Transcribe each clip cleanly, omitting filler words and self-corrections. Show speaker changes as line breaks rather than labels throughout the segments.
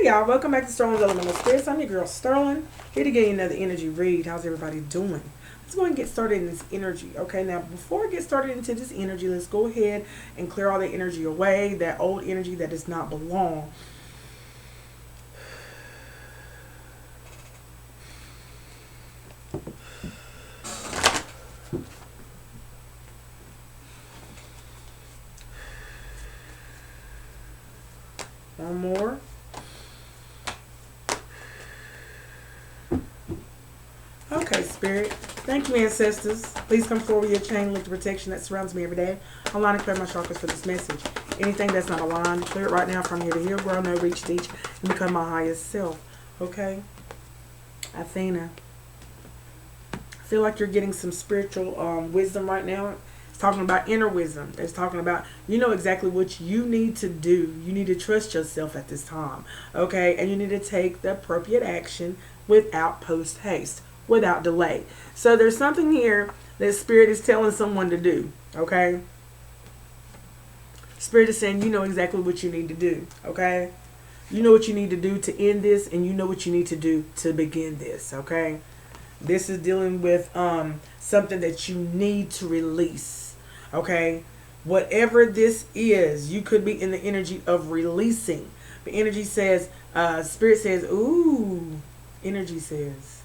Y'all, welcome back to Sterling's Elemental Spirits. I'm your girl Sterling, here to get you another energy read. How's everybody doing? Let's go ahead and get started in this energy. Okay, now before I get started into this energy, let's go ahead and clear all the energy away, that old energy that does not belong. One more. Okay, Spirit. Thank you, ancestors. Please come forward with your chain link to protection that surrounds me every day. Align and clear my chakras for this message. Anything that's not aligned, clear it right now from here to here, grow, know, reach, teach, and become my highest self. Okay? Athena. I feel like you're getting some spiritual wisdom right now. It's talking about inner wisdom. It's talking about, you know exactly what you need to do. You need to trust yourself at this time. Okay? And you need to take the appropriate action without post haste. Without delay. So there's something here that Spirit is telling someone to do. Okay? Spirit is saying you know exactly what you need to do. Okay? You know what you need to do to end this, and you know what you need to do to begin this. Okay? This is dealing with something that you need to release. Okay? Whatever this is, you could be in the energy of releasing. The energy says, Spirit says, ooh, energy says.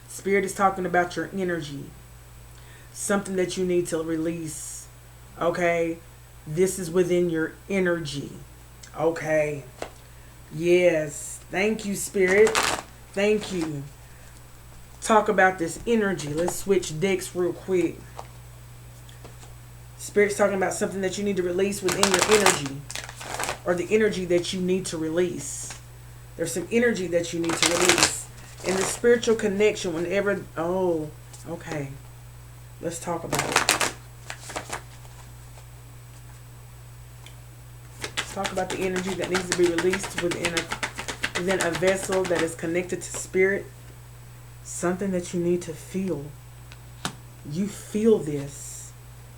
Spirit is talking about your energy. Something that you need to release. Okay? This is within your energy. Okay? Yes. Thank you, Spirit. Thank you. Talk about this energy. Let's switch decks real quick. Spirit's talking about something that you need to release within your energy. Or the energy that you need to release. There's some energy that you need to release. And the spiritual connection whenever... Oh, okay. Let's talk about it. Let's talk about the energy that needs to be released within a vessel that is connected to Spirit. Something that you need to feel. You feel this.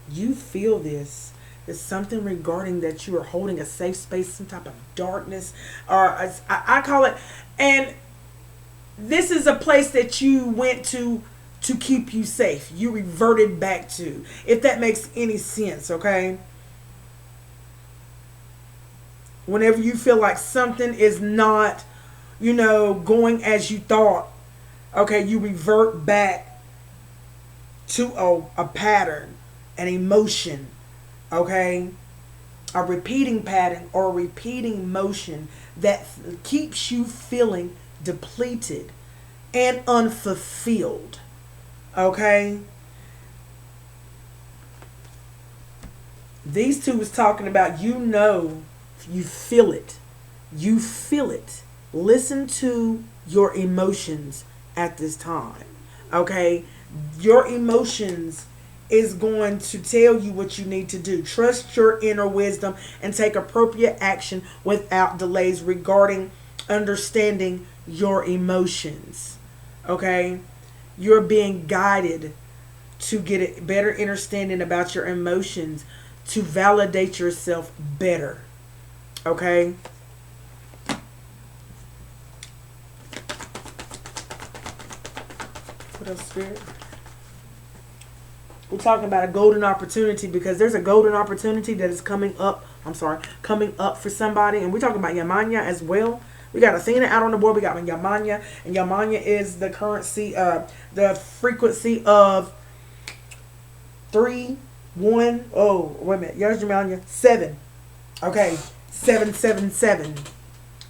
You feel this. It's something regarding that you are holding a safe space, some type of darkness. Or I call it... And... this is a place that you went to keep you safe. You reverted back to. If that makes any sense, okay? Whenever you feel like something is not, going as you thought, okay, you revert back to a pattern, an emotion, okay? A repeating pattern or a repeating motion that keeps you feeling depleted and unfulfilled. Okay? These two is talking about, you feel it. You feel it. Listen to your emotions at this time. Okay? Your emotions is going to tell you what you need to do. Trust your inner wisdom and take appropriate action without delays regarding understanding your emotions. Okay? You're being guided to get a better understanding about your emotions, to validate yourself better. Okay? What else, Spirit? We're talking about a golden opportunity, because there's a golden opportunity that is coming up. Coming up for somebody. And we're talking about Yamanya as well. We got Athena out on the board. We got Yamanya. And Yamanya is the currency, the frequency of 3, 1. Oh, wait a minute. Here's Yamanya. 7. Okay. 777.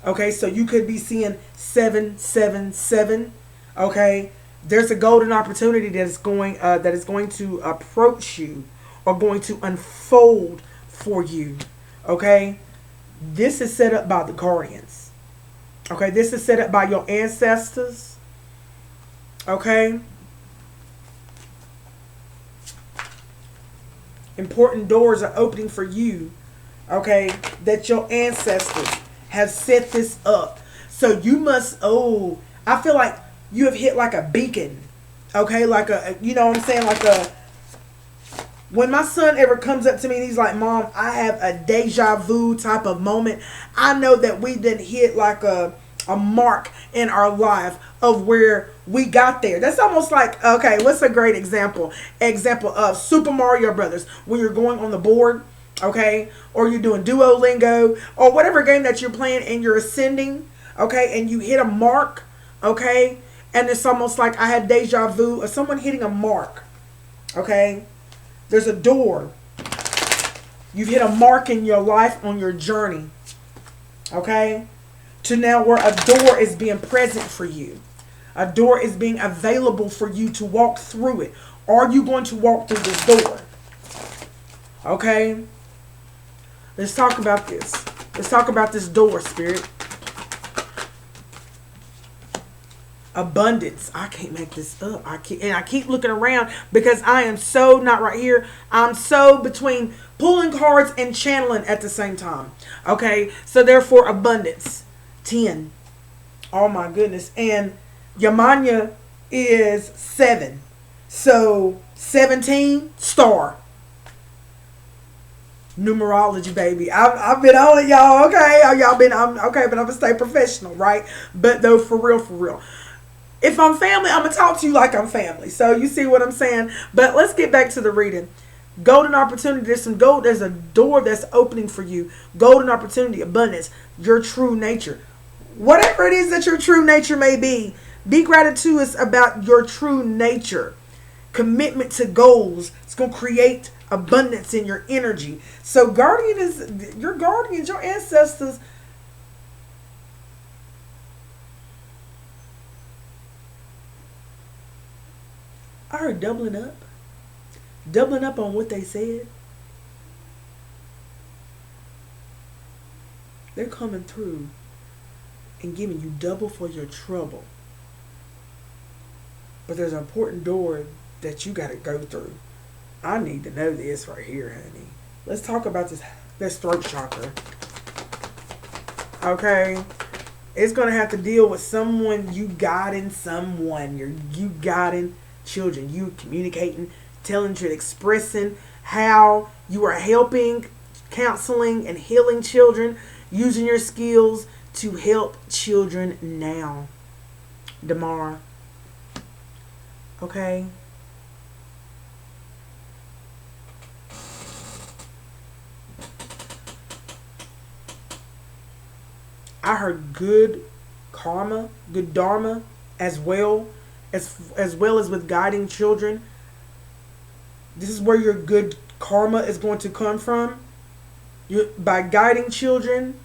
Okay. So you could be seeing 777. Okay. There's a golden opportunity that is going to approach you or going to unfold for you. Okay. This is set up by the guardians. Okay, this is set up by your ancestors. Okay. Important doors are opening for you. Okay, that your ancestors have set this up. So you must, I feel like you have hit like a beacon. Okay, like a, you know what I'm saying? Like When my son ever comes up to me and he's like, Mom, I have a deja vu type of moment, I know that we didn't hit like a mark in our life of where we got there. That's almost like, okay, what's a great example? Example of Super Mario Brothers, when you're going on the board, okay, or you're doing Duolingo, or whatever game that you're playing and you're ascending, okay, and you hit a mark, okay, and it's almost like I had deja vu of someone hitting a mark, okay. There's a door. You've hit a mark in your life on your journey, okay, to now where a door is being present for you. A door is being available for you to walk through it. Are you going to walk through this door? Okay? Let's talk about this. Let's talk about this door, Spirit. Abundance. I can't make this up. I keep looking around because I am so not right here. I'm so between pulling cards and channeling at the same time. Okay? So therefore, abundance. 10. Oh my goodness. And Yamanya is 7. So 17, star. Numerology, baby. I've been on it, y'all. Okay, I'm okay, but I'm gonna stay professional, right? But though, for real. If I'm family, I'm gonna talk to you like I'm family. So you see what I'm saying? But let's get back to the reading. Golden opportunity. There's some gold. There's a door that's opening for you. Golden opportunity, abundance, your true nature. Whatever it is that your true nature may be gratitude about your true nature. Commitment to goals. It's going to create abundance in your energy. So guardians, your ancestors. I heard doubling up. Doubling up on what they said. They're coming through and giving you double for your trouble. But there's an important door that you got to go through. I need to know this right here, honey. Let's talk about this throat chakra. Okay? It's going to have to deal with someone you guiding someone. You guiding children. You communicating, telling you, expressing how you are helping, counseling, and healing children, using your skills to help children now. Damar. Okay? I heard good karma, good dharma, as well as with guiding children. This is where your good karma is going to come from. By guiding children,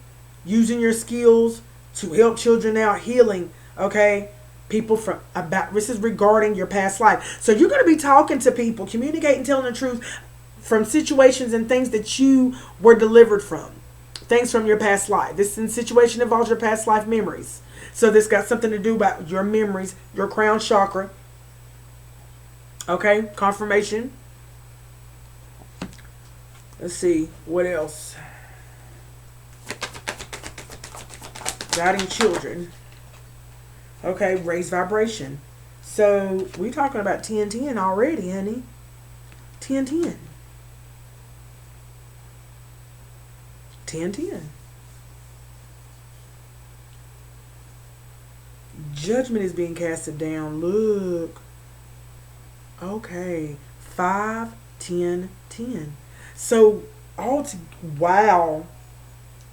using your skills to help children out, healing, okay, people from about, this is regarding your past life. So you're going to be talking to people, communicating, telling the truth from situations and things that you were delivered from. Things from your past life. This situation involves your past life memories. So this got something to do about your memories, your crown chakra. Okay, confirmation. Let's see, what else? Guiding children. Okay, raise vibration. So we're talking about 10-10 already, honey. 10-10. 10-10. Judgment is being casted down. Look. Okay. 5-10-10. So wow.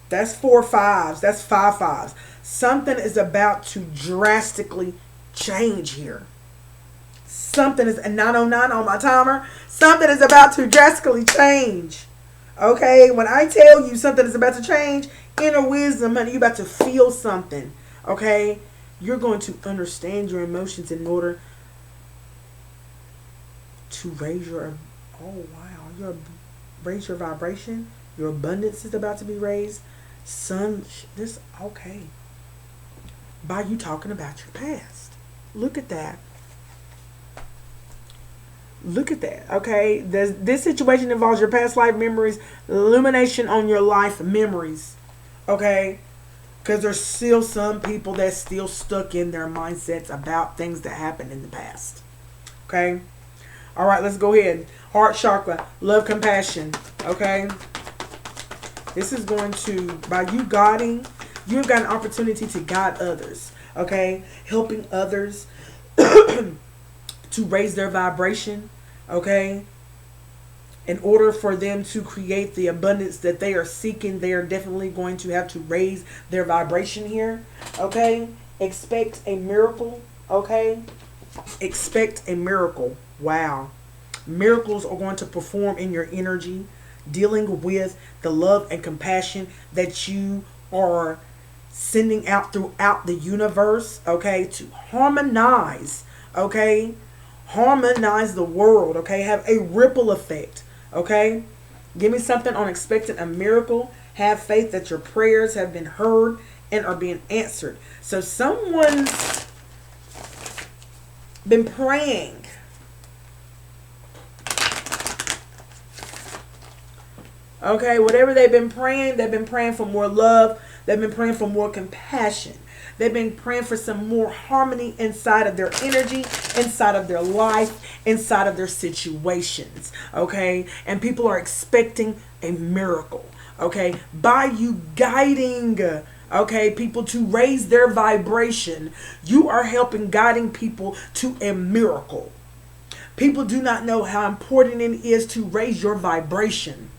That's 4 5s. That's 5 5s. Something is about to drastically change here. Something is, and 909 on my timer. Something is about to drastically change. Okay, when I tell you something is about to change, inner wisdom, honey, you're about to feel something. Okay, you're going to understand your emotions in order to raise your, raise your vibration. Your abundance is about to be raised. Okay. By you talking about your past. Look at that. Look at that, okay? This situation involves your past life memories, illumination on your life memories, okay? Because there's still some people that's still stuck in their mindsets about things that happened in the past, okay? All right, let's go ahead. Heart chakra, love, compassion. Okay. This is going to, by you guiding, you've got an opportunity to guide others. Okay. Helping others to raise their vibration. Okay. In order for them to create the abundance that they are seeking, they are definitely going to have to raise their vibration here. Okay. Expect a miracle. Okay. Expect a miracle. Wow. Miracles are going to perform in your energy, dealing with the love and compassion that you are sending out throughout the universe, okay, to harmonize, okay, harmonize the world, okay, have a ripple effect, okay. Give me something on expecting a miracle. Have faith that your prayers have been heard and are being answered. So someone's been praying. Okay, whatever they've been praying for more love. They've been praying for more compassion. They've been praying for some more harmony inside of their energy, inside of their life, inside of their situations. Okay, and people are expecting a miracle. Okay, by you guiding, okay, people to raise their vibration, you are helping guiding people to a miracle. People do not know how important it is to raise your vibration.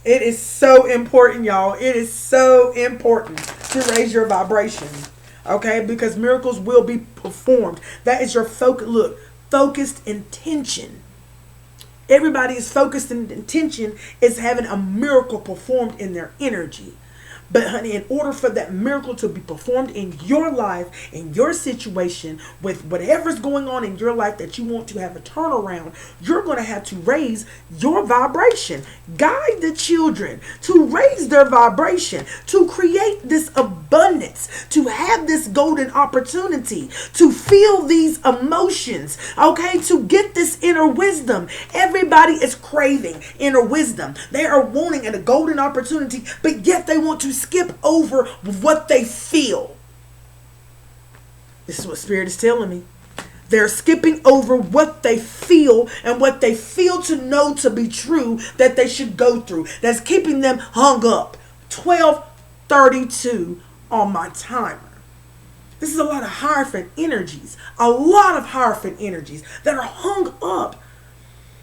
It is so important, y'all. It is so important to raise your vibration. Okay? Because miracles will be performed. That is your focus. Look, focused intention. Everybody's focused intention is having a miracle performed in their energy. But honey, in order for that miracle to be performed in your life, in your situation, with whatever's going on in your life that you want to have a turnaround, you're going to have to raise your vibration. Guide the children to raise their vibration, to create this abundance, to have this golden opportunity, to feel these emotions, okay, to get this inner wisdom. Everybody is craving inner wisdom. They are wanting a golden opportunity, but yet they want to skip over what they feel. This is what Spirit is telling me. They're skipping over what they feel and what they feel to know to be true that they should go through. That's keeping them hung up. 12:32 on my timer. This is a lot of Hierophant energies. A lot of Hierophant energies that are hung up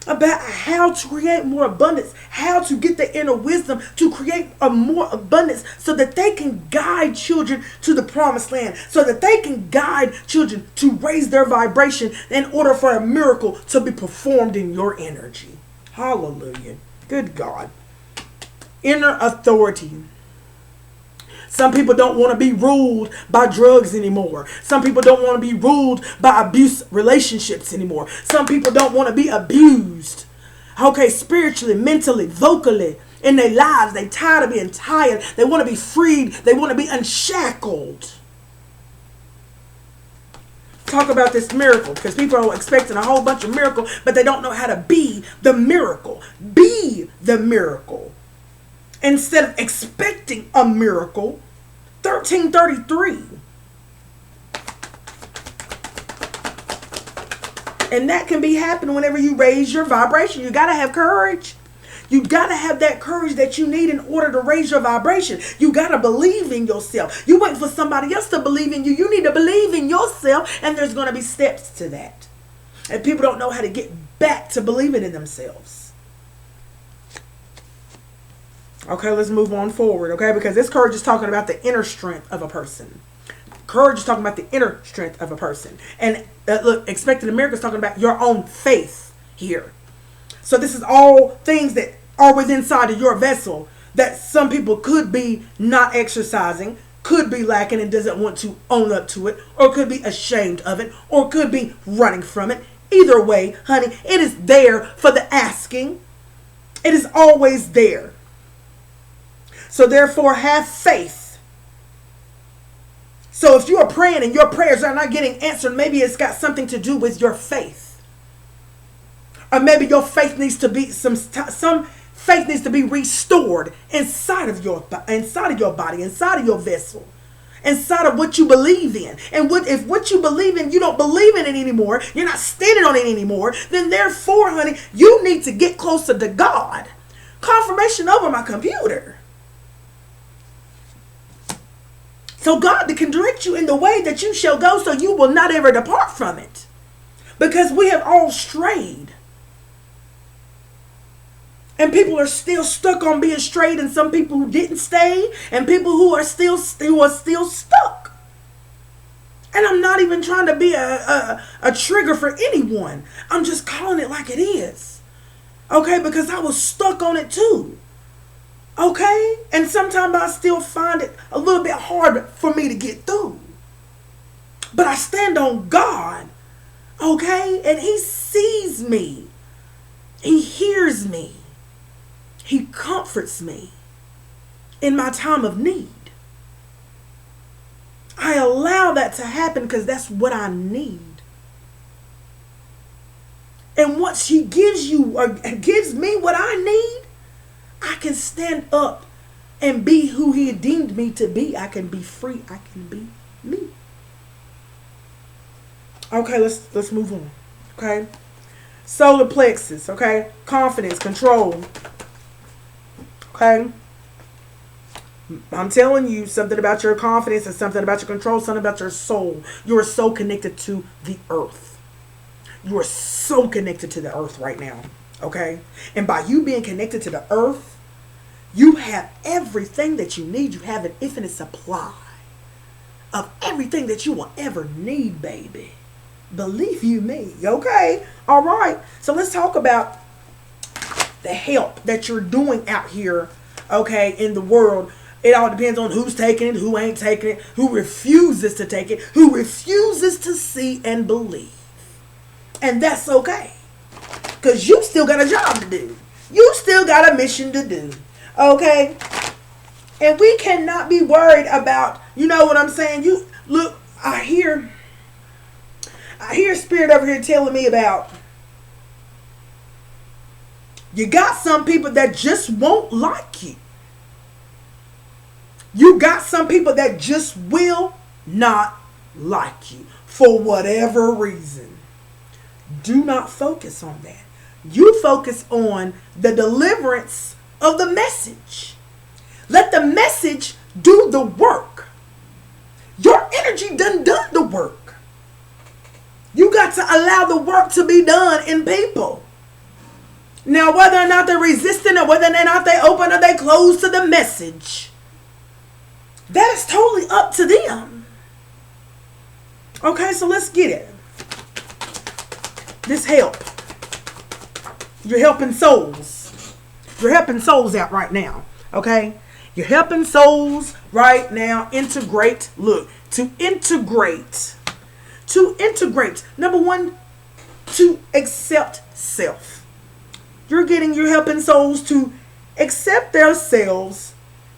about how to create more abundance, how to get the inner wisdom to create a more abundance so that they can guide children to the promised land, so that they can guide children to raise their vibration in order for a miracle to be performed in your energy. Hallelujah. Good God. Inner authority. Some people don't want to be ruled by drugs anymore. Some people don't want to be ruled by abuse relationships anymore. Some people don't want to be abused. Okay, spiritually, mentally, vocally, in their lives. They tired of being tired. They want to be freed. They want to be unshackled. Talk about this miracle, because people are expecting a whole bunch of miracles, but they don't know how to be the miracle. Be the miracle. Instead of expecting a miracle. 1333. And that can be happening whenever you raise your vibration. You got to have courage. You got to have that courage that you need in order to raise your vibration. You got to believe in yourself. You wait for somebody else to believe in you. You need to believe in yourself, and there's going to be steps to that. And people don't know how to get back to believing in themselves. Okay, let's move on forward, okay? Because this courage is talking about the inner strength of a person. Courage is talking about the inner strength of a person. And look, expecting a miracle is talking about your own faith here. So this is all things that are within inside of your vessel that some people could be not exercising, could be lacking and doesn't want to own up to it, or could be ashamed of it, or could be running from it. Either way, honey, it is there for the asking. It is always there. So therefore, have faith. So if you are praying and your prayers are not getting answered, maybe it's got something to do with your faith. Or maybe your faith needs to be some faith needs to be restored inside of your body, inside of your vessel. inside of what you believe in. And if what you believe in, you don't believe in it anymore, you're not standing on it anymore, then therefore, honey, you need to get closer to God. Confirmation over my computer. So God can direct you in the way that you shall go, so you will not ever depart from it. Because we have all strayed. And people are still stuck on being straight, and some people who didn't stay, and people who are still stuck. And I'm not even trying to be a trigger for anyone. I'm just calling it like it is. Okay, because I was stuck on it too. Okay? And sometimes I still find it a little bit hard for me to get through. But I stand on God. Okay? And He sees me. He hears me. He comforts me in my time of need. I allow that to happen because that's what I need. And once He gives you or gives me what I need, I can stand up and be who He deemed me to be. I can be free. I can be me. Okay, let's move on. Okay. Solar plexus, okay? Confidence, control. Okay? I'm telling you something about your confidence and something about your control, something about your soul. You are so connected to the earth. You are so connected to the earth right now. Okay? And by you being connected to the earth, you have everything that you need. You have an infinite supply of everything that you will ever need, baby. Believe you me. Okay? All right. So let's talk about the help that you're doing out here, okay, in the world. It all depends on who's taking it, who ain't taking it, who refuses to take it, who refuses to see and believe. And that's okay. Because you still got a job to do. You still got a mission to do. Okay? And we cannot be worried about, you know what I'm saying? You look, I hear Spirit over here telling me about, you got some people that just won't like you. You got some people that just will not like you for whatever reason. Do not focus on that. You focus on the deliverance of the message. Let the message do the work. Your energy done the work. You got to allow the work to be done in people. Now, whether or not they're resistant or whether or not they open or they close to the message, that is totally up to them. Okay, so let's get it. This help. You're helping souls. You're helping souls out right now. Okay? You're helping souls right now integrate. Look, to integrate. Number one, to accept self. You're helping souls to accept themselves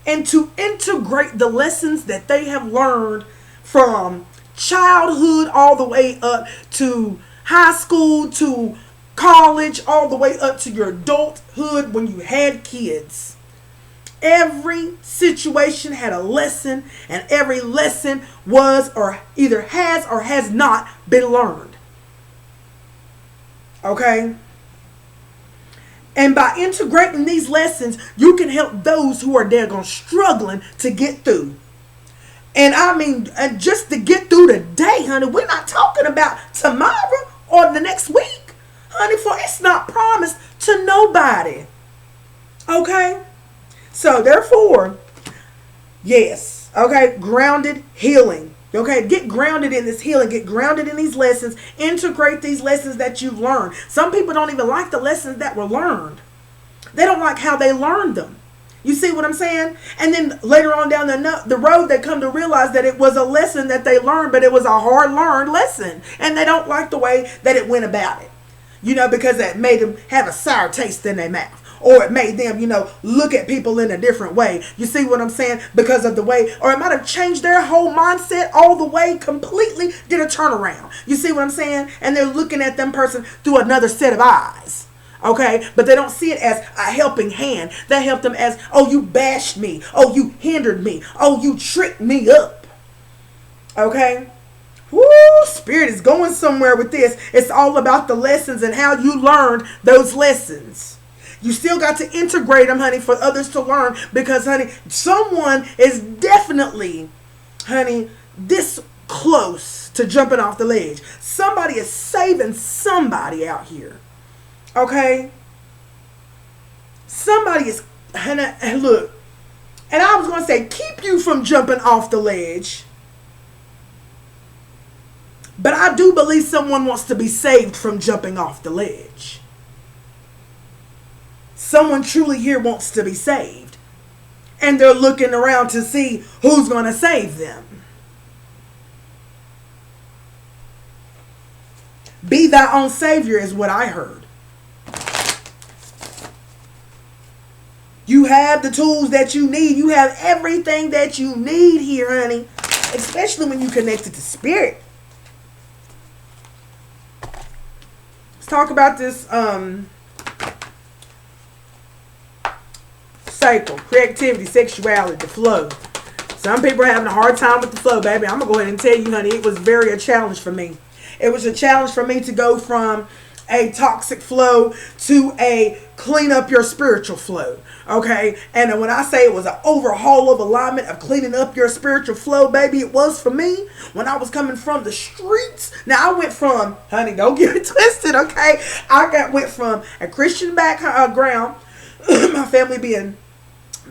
and to integrate the lessons that they have learned from childhood all the way up to high school, to college, all the way up to your adulthood when you had kids. Every situation had a lesson, and every lesson was or either has or has not been learned. Okay? And by integrating these lessons, you can help those who are daggone struggling to get through. And I mean, just to get through the day, honey. We're not talking about tomorrow or the next week, honey, for it's not promised to nobody. Okay? So, therefore, yes, okay, grounded healing. Okay, get grounded in this healing. Get grounded in these lessons. Integrate these lessons that you've learned. Some people don't even like the lessons that were learned. They don't like how they learned them. You see what I'm saying? And then later on down the road, they come to realize that it was a lesson that they learned, but it was a hard-learned lesson. And they don't like the way that it went about it. You know, because it made them have a sour taste in their mouth. Or it made them, look at people in a different way. You see what I'm saying? Because of the way, or it might have changed their whole mindset all the way, completely did a turnaround. You see what I'm saying? And they're looking at them person through another set of eyes. Okay? But they don't see it as a helping hand. They help them as, oh, you bashed me. Oh, you hindered me. Oh, you tricked me up. Okay? Woo, Spirit is going somewhere with this. It's all about the lessons and how you learned those lessons. You still got to integrate them, honey, for others to learn because, honey, someone is definitely, honey, this close to jumping off the ledge. Somebody is saving somebody out here. Okay? Somebody is, and look, and I was going to say, keep you from jumping off the ledge. But I do believe someone wants to be saved from jumping off the ledge. Someone truly here wants to be saved. And they're looking around to see who's going to save them. Be thy own savior is what I heard. You have the tools that you need. You have everything that you need here, honey. Especially when you connected to Spirit. Let's talk about this cycle, creativity, sexuality, the flow. Some people are having a hard time with the flow, baby. I'm going to go ahead and tell you, honey, it was very a challenge for me. It was a challenge for me to go from a toxic flow to a clean up your spiritual flow. Okay? And when I say it was an overhaul of alignment of cleaning up your spiritual flow, baby, it was for me when I was coming from the streets. Now, I went from, honey, don't get it twisted, okay? Went from a Christian background, my family being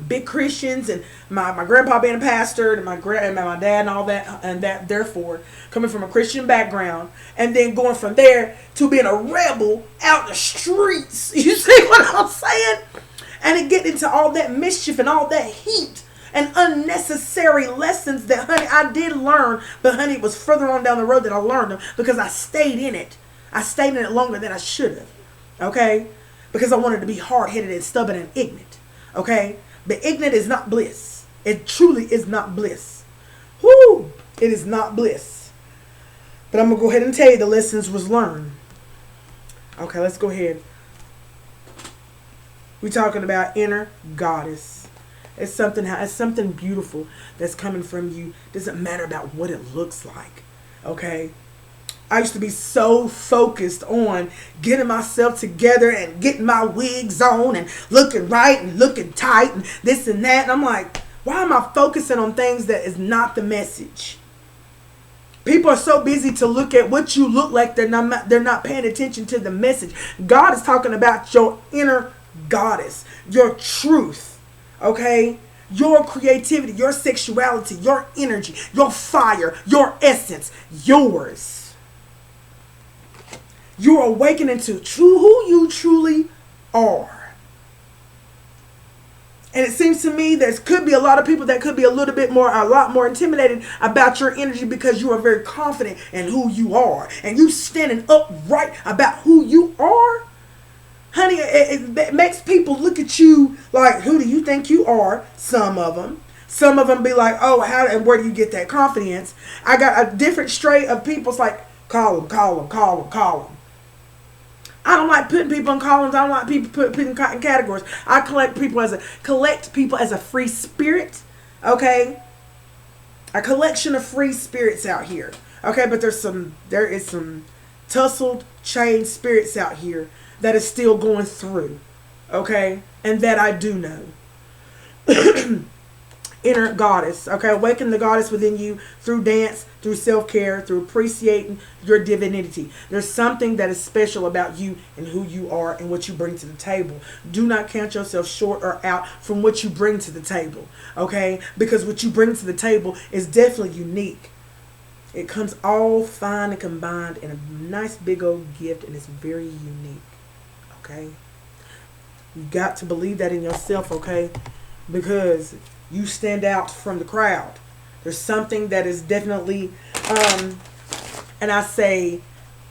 big Christians and my grandpa being a pastor and my dad and all that, and that therefore coming from a Christian background and then going from there to being a rebel out in the streets. You see what I'm saying? And it get into all that mischief and all that heat and unnecessary lessons that, honey, I did learn, but honey, it was further on down the road that I learned them because I stayed in it. I stayed in it longer than I should have. Okay? Because I wanted to be hard-headed and stubborn and ignorant. Okay? But ignorant is not bliss. It truly is not bliss. Whoo! It is not bliss. But I'm going to go ahead and tell you the lessons was learned. Okay, let's go ahead. We're talking about inner goddess. It's something beautiful that's coming from you. Doesn't matter about what it looks like. Okay? I used to be so focused on getting myself together and getting my wigs on and looking right and looking tight and this and that. And I'm like, why am I focusing on things that is not the message? People are so busy to look at what you look like. They're not paying attention to the message. God is talking about your inner goddess, your truth, okay? Your creativity, your sexuality, your energy, your fire, your essence, yours. You're awakening to who you truly are. And it seems to me there could be a lot of people that could be a lot more intimidated about your energy because you are very confident in who you are. And you standing upright about who you are. Honey, it makes people look at you like, who do you think you are? Some of them. Some of them be like, oh, how and where do you get that confidence? I got a different straight of people. It's like, call them. I don't like putting people in columns. I don't like people putting in categories. I collect people as a free spirit. Okay, a collection of free spirits out here. Okay, but there is some tussled, chained spirits out here that is still going through. Okay, and that I do know. Inner goddess. Okay, awaken the goddess within you through dance, through self-care, through appreciating your divinity. There's something that is special about you and who you are and what you bring to the table. Do not count yourself short or out from what you bring to the table. Okay, because what you bring to the table is definitely unique. It comes all fine and combined in a nice big old gift, and it's very unique. Okay, you got to believe that in yourself. Okay, because you stand out from the crowd. There's something that is definitely, and I say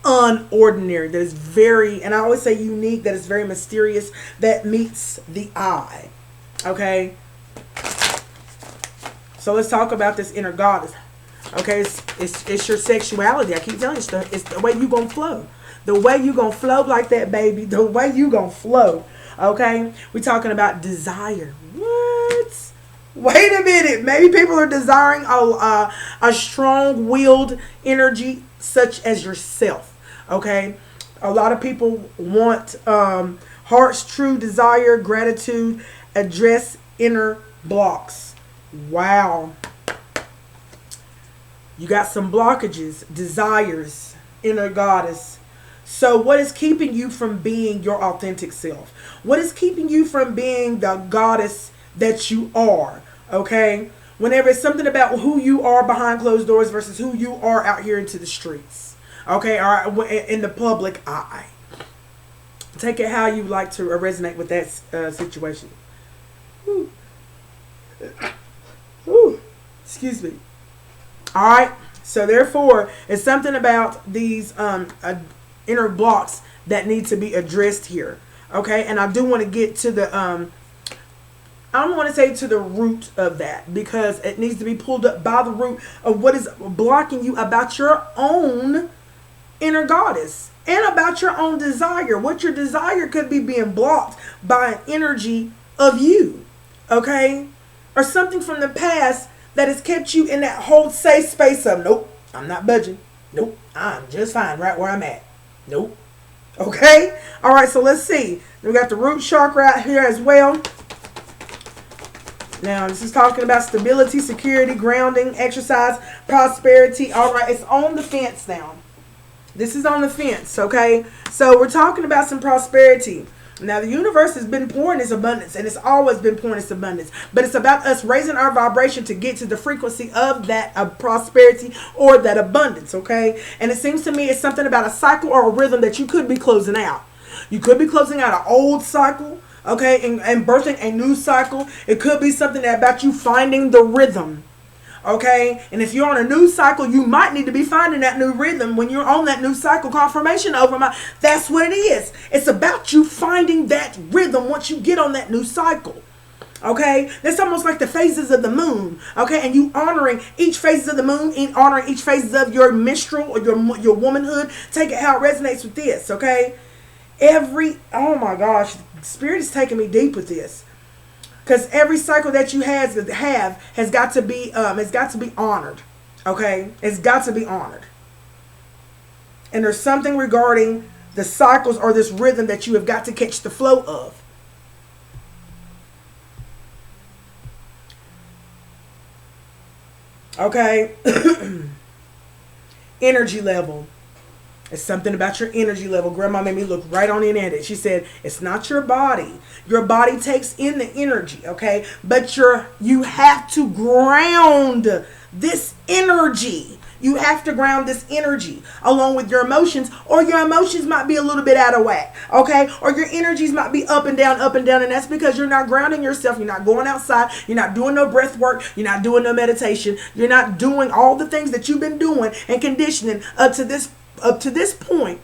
unordinary, that is very, and I always say unique, that is very mysterious, that meets the eye. Okay? So let's talk about this inner goddess. Okay? It's your sexuality. I keep telling you stuff. It's the way you gonna flow. The way you gonna flow like that, baby. The way you gonna flow. Okay? We're talking about desire. What? Wait a minute. Maybe people are desiring a strong-willed energy such as yourself. Okay? A lot of people want heart's true desire, gratitude, address inner blocks. Wow. You got some blockages, desires, inner goddess. So what is keeping you from being your authentic self? What is keeping you from being the goddess that you are? Okay? Whenever it's something about who you are behind closed doors versus who you are out here into the streets. Okay? Or in the public eye. Take it how you like to resonate with that situation. Whew. Whew. Excuse me. Alright? So therefore, it's something about these inner blocks that need to be addressed here. Okay? And I do want to get to the I don't want to say to the root of that, because it needs to be pulled up by the root of what is blocking you about your own inner goddess and about your own desire. What your desire could be being blocked by an energy of you. Okay? Or something from the past that has kept you in that whole safe space of, nope, I'm not budging. Nope, I'm just fine right where I'm at. Nope. Okay? Alright, so let's see. We got the root chakra out here as well. Now, this is talking about stability, security, grounding, exercise, prosperity. Alright, it's on the fence now. This is on the fence, okay? So we're talking about some prosperity. Now, the universe has been pouring this abundance, and it's always been pouring this abundance. But it's about us raising our vibration to get to the frequency of that prosperity or that abundance, okay? And it seems to me it's something about a cycle or a rhythm that you could be closing out. You could be closing out an old cycle, okay, and birthing a new cycle. It could be something about you finding the rhythm. Okay, and if you're on a new cycle, you might need to be finding that new rhythm when you're on that new cycle. Confirmation over my. That's what it is. It's about you finding that rhythm once you get on that new cycle. Okay, that's almost like the phases of the moon. Okay, and you honoring each phase of the moon, and honoring each phases of your minstrel or your womanhood. Take it how it resonates with this. Okay, oh my gosh, Spirit is taking me deep with this. Because every cycle that you have has got to be honored. Okay? It's got to be honored. And there's something regarding the cycles or this rhythm that you have got to catch the flow of. Okay? Energy level. It's something about your energy level. Grandma made me look right on in at it. She said, it's not your body. Your body takes in the energy, okay? But you have to ground this energy. You have to ground this energy along with your emotions, or your emotions might be a little bit out of whack, okay? Or your energies might be up and down, and that's because you're not grounding yourself. You're not going outside. You're not doing no breath work. You're not doing no meditation. You're not doing all the things that you've been doing and conditioning up to this point,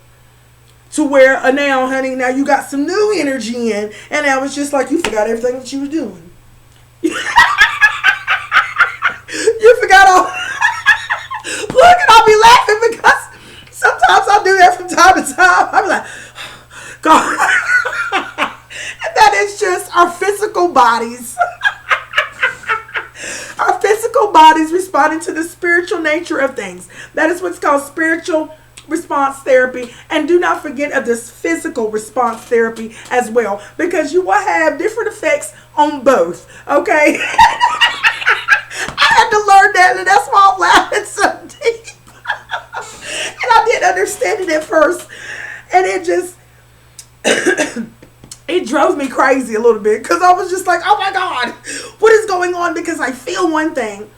to where now, honey, now you got some new energy in, and now it's just like you forgot everything that you was doing. You forgot all. Look, and I'll be laughing because sometimes I'll do that from time to time. I'll be like, God. And that is just our physical bodies. Our physical bodies responding to the spiritual nature of things. That is what's called spiritual response therapy. And do not forget of this physical response therapy as well, because you will have different effects on both. Okay? I had to learn that, and that's why I'm laughing so deep. And I didn't understand it at first, and it just it drove me crazy a little bit, because I was just like, oh my God, what is going on? Because I feel one thing,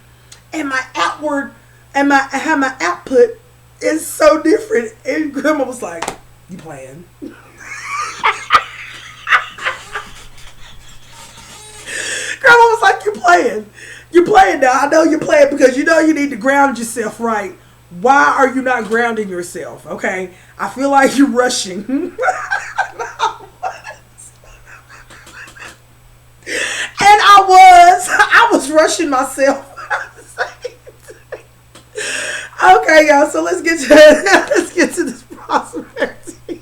and my outward and my output is so different. And Grandma was like, you playing? Grandma was like, you playing? You're playing now. I know you're playing because you know you need to ground yourself right. Why are you not grounding yourself? Okay, I feel like you're rushing. And I was rushing myself. Okay, y'all. So let's get to this prosperity.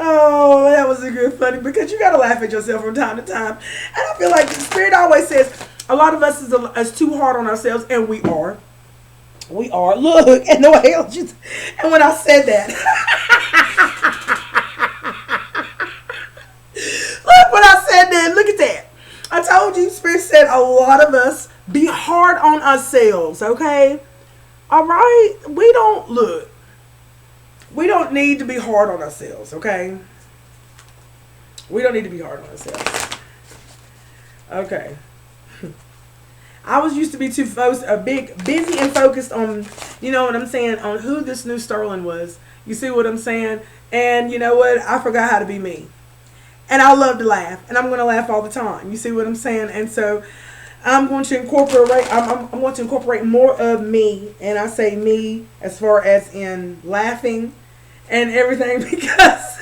Oh, that was a good funny because you gotta laugh at yourself from time to time. And I feel like the spirit always says a lot of us is too hard on ourselves, and we are. We are. Look, and the way and when I said that, look when I said that. Look at that. I told you, spirit said a lot of us be hard on ourselves. Okay, all right. We don't look. We don't need to be hard on ourselves, okay? We don't need to be hard on ourselves. Okay. I was used to be too busy and focused on, you know what I'm saying, on who this new Sterling was. You see what I'm saying? And you know what? I forgot how to be me. And I love to laugh. And I'm going to laugh all the time. You see what I'm saying? And so I'm going to incorporate, I'm going to incorporate more of me. And I say me as far as in laughing and everything, because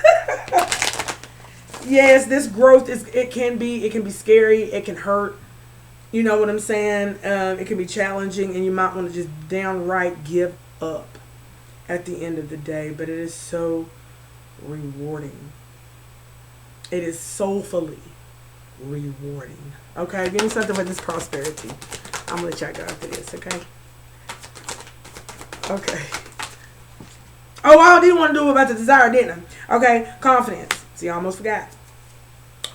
yes, this growth it can be scary, it can hurt, you know what I'm saying, it can be challenging, and you might want to just downright give up at the end of the day, but it is so rewarding. It is soulfully rewarding. Okay, give me something with this prosperity. I'm gonna let y'all go after this. Okay. Oh, I didn't want to do it about the desire, didn't I? Okay, confidence. See, I almost forgot.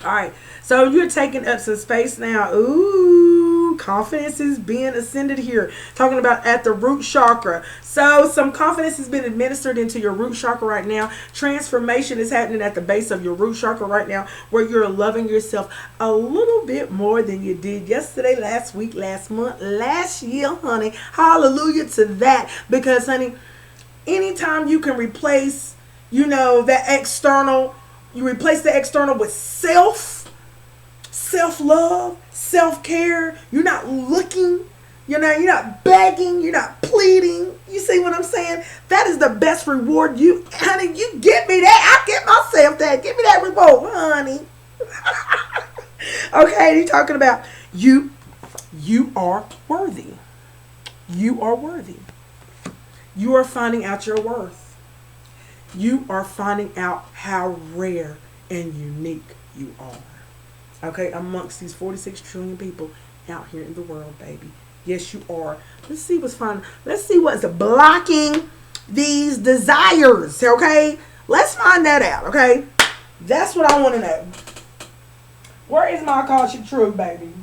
All right, so you're taking up some space now. Ooh, confidence is being ascended here. Talking about at the root chakra. So some confidence has been administered into your root chakra right now. Transformation is happening at the base of your root chakra right now, where you're loving yourself a little bit more than you did yesterday, last week, last month, last year, honey. Hallelujah to that. Because, honey, anytime you can replace, you know, that external, you replace the external with self-love, self-care. You're not looking, you're not begging, you're not pleading. You see what I'm saying? That is the best reward. You, honey, you get me that. I get myself that. Give me that reward, honey. Okay, you're talking about you are worthy. You are worthy. You are finding out your worth. You are finding out how rare and unique you are. Okay, amongst these 46 trillion people out here in the world, baby. Yes, you are. Let's see what's fun. Let's see what's blocking these desires, okay? Let's find that out, okay? That's what I want to know. Where is my Akashic truth, baby?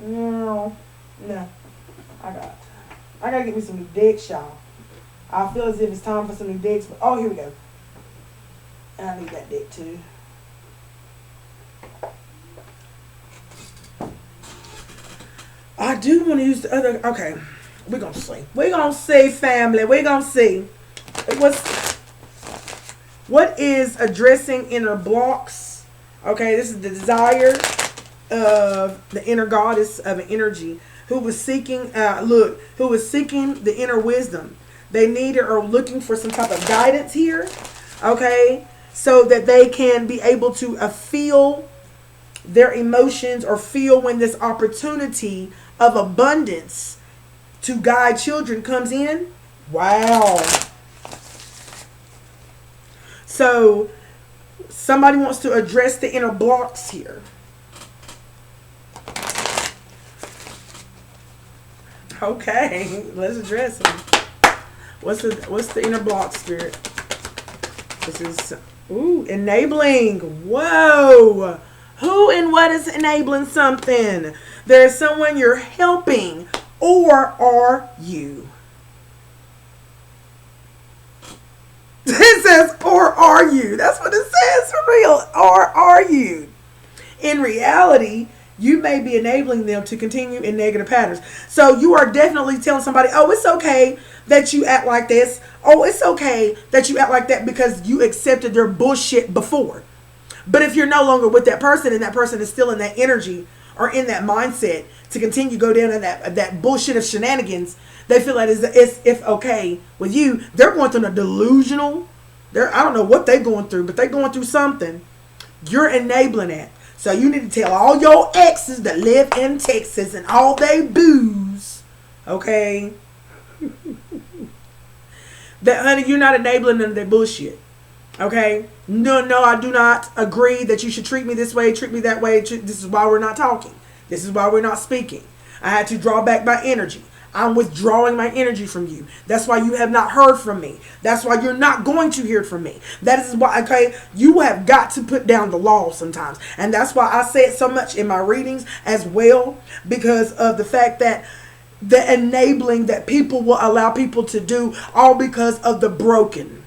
No. I gotta get me some new decks, y'all. I feel as if it's time for some new decks, but oh, here we go. And I need that deck too. I do want to use the other. Okay, we're gonna see. We're gonna see, family. We're gonna see. What is addressing inner blocks? Okay, this is the desire of the inner goddess of an energy who was seeking, who was seeking the inner wisdom. They needed or looking for some type of guidance here, okay, so that they can be able to feel their emotions or feel when this opportunity of abundance to guide children comes in. Wow. So somebody wants to address the inner blocks here. Okay, let's address them. What's the inner block, spirit? This is enabling. Whoa. Who and what is enabling something? There's someone you're helping, or are you? It says, or are you? That's what it says for real. Or are you? In reality, you may be enabling them to continue in negative patterns. So you are definitely telling somebody, oh, it's okay that you act like this. Oh, it's okay that you act like that because you accepted their bullshit before. But if you're no longer with that person and that person is still in that energy or in that mindset to continue go down in that bullshit of shenanigans, they feel like it's okay with you. They're going through a delusional. I don't know what they're going through, but they're going through something. You're enabling it. So you need to tell all your exes that live in Texas and all they booze, okay, That, honey, you're not enabling none of that bullshit. Okay? No, I do not agree that you should treat me this way, treat me that way. This is why we're not talking. This is why we're not speaking. I had to draw back my energy. I'm withdrawing my energy from you. That's why you have not heard from me. That's why you're not going to hear from me. That is why, okay, you have got to put down the law sometimes. And that's why I say it so much in my readings as well, because of the fact that the enabling that people will allow people to do, all because of the broken.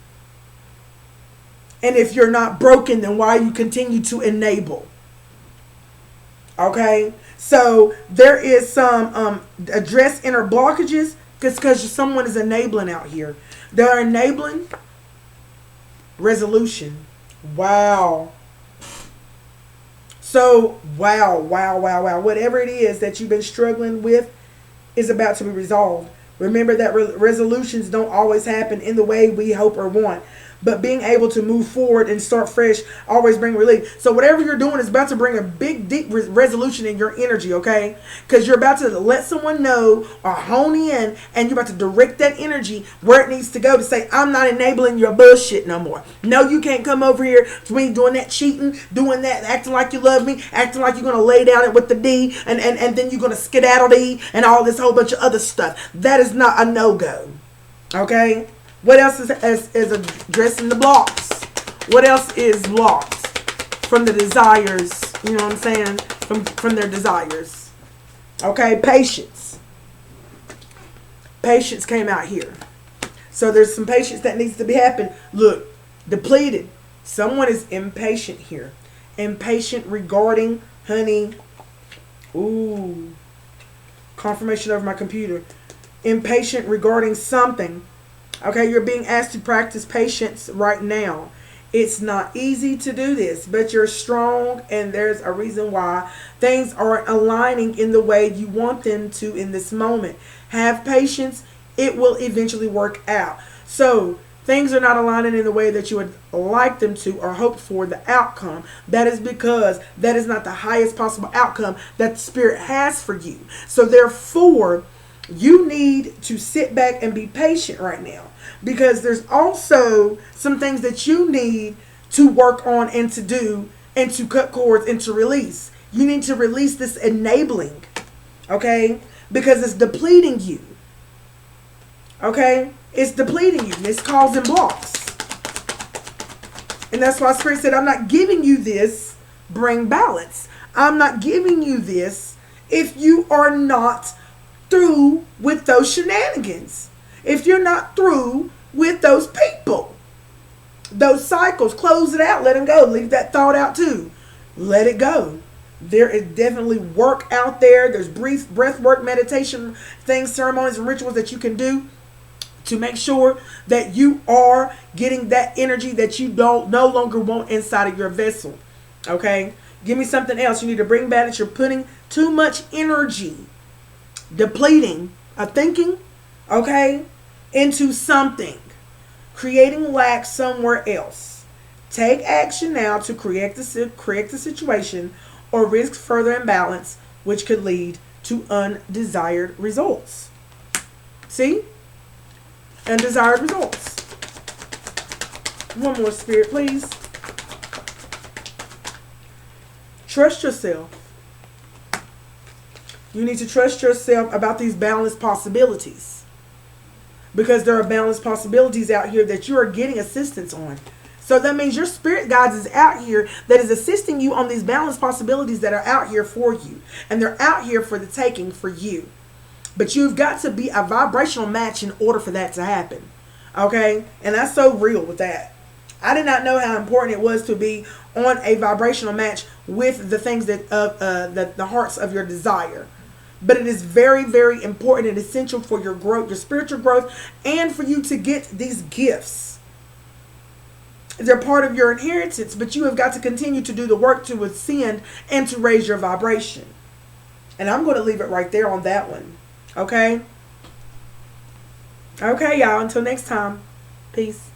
And if you're not broken, then why you continue to enable? Okay? So there is some address inner blockages because someone is enabling out here. They're enabling resolution. Wow. So, wow. Whatever it is that you've been struggling with is about to be resolved. Remember that resolutions don't always happen in the way we hope or want. But being able to move forward and start fresh always bring relief. So whatever you're doing is about to bring a big, deep resolution in your energy, okay? Because you're about to let someone know or hone in, and you're about to direct that energy where it needs to go to say, I'm not enabling your bullshit no more. No, you can't come over here to me doing that cheating, doing that, acting like you love me, acting like you're going to lay down it with the D, and then you're going to skedaddle D and all this whole bunch of other stuff. That is not a no-go, okay? What else is addressing the blocks? What else is blocked from the desires? You know what I'm saying? From their desires. Okay, patience. Patience came out here. So there's some patience that needs to be happening. Look, depleted. Someone is impatient here. Impatient regarding, honey. Ooh. Confirmation over my computer. Impatient regarding something. Okay, you're being asked to practice patience right now. It's not easy to do this, but you're strong, and there's a reason why things aren't aligning in the way you want them to in this moment. Have patience. It will eventually work out. So, things are not aligning in the way that you would like them to or hope for the outcome. That is because that is not the highest possible outcome that the Spirit has for you. So, therefore, you need to sit back and be patient right now, because there's also some things that you need to work on and to do and to cut cords and to release. You need to release this enabling, okay? Because it's depleting you, okay? It's depleting you. It's causing blocks. And that's why Spirit said, I'm not giving you this, bring balance. I'm not giving you this if you are not through with those shenanigans. If you're not through with those people, those cycles, close it out, let them go. Leave that thought out too. Let it go. There is definitely work out there. There's breath work, meditation things, ceremonies, and rituals that you can do to make sure that you are getting that energy that you don't no longer want inside of your vessel. Okay? Give me something else. You need to bring back that you're putting too much energy, depleting a thinking, okay, into something, creating lack somewhere else. Take action now to correct the situation or risk further imbalance, which could lead to undesired results. See? Undesired results. One more, Spirit, please. Trust yourself. You need to trust yourself about these balanced possibilities, because there are balanced possibilities out here that you are getting assistance on. So that means your spirit guides is out here that is assisting you on these balanced possibilities that are out here for you. And they're out here for the taking for you. But you've got to be a vibrational match in order for that to happen. Okay? And that's so real with that. I did not know how important it was to be on a vibrational match with the things that the hearts of your desire. But it is very, very important and essential for your growth, your spiritual growth, and for you to get these gifts. They're part of your inheritance, but you have got to continue to do the work to ascend and to raise your vibration. And I'm going to leave it right there on that one. Okay? Okay, y'all. Until next time. Peace.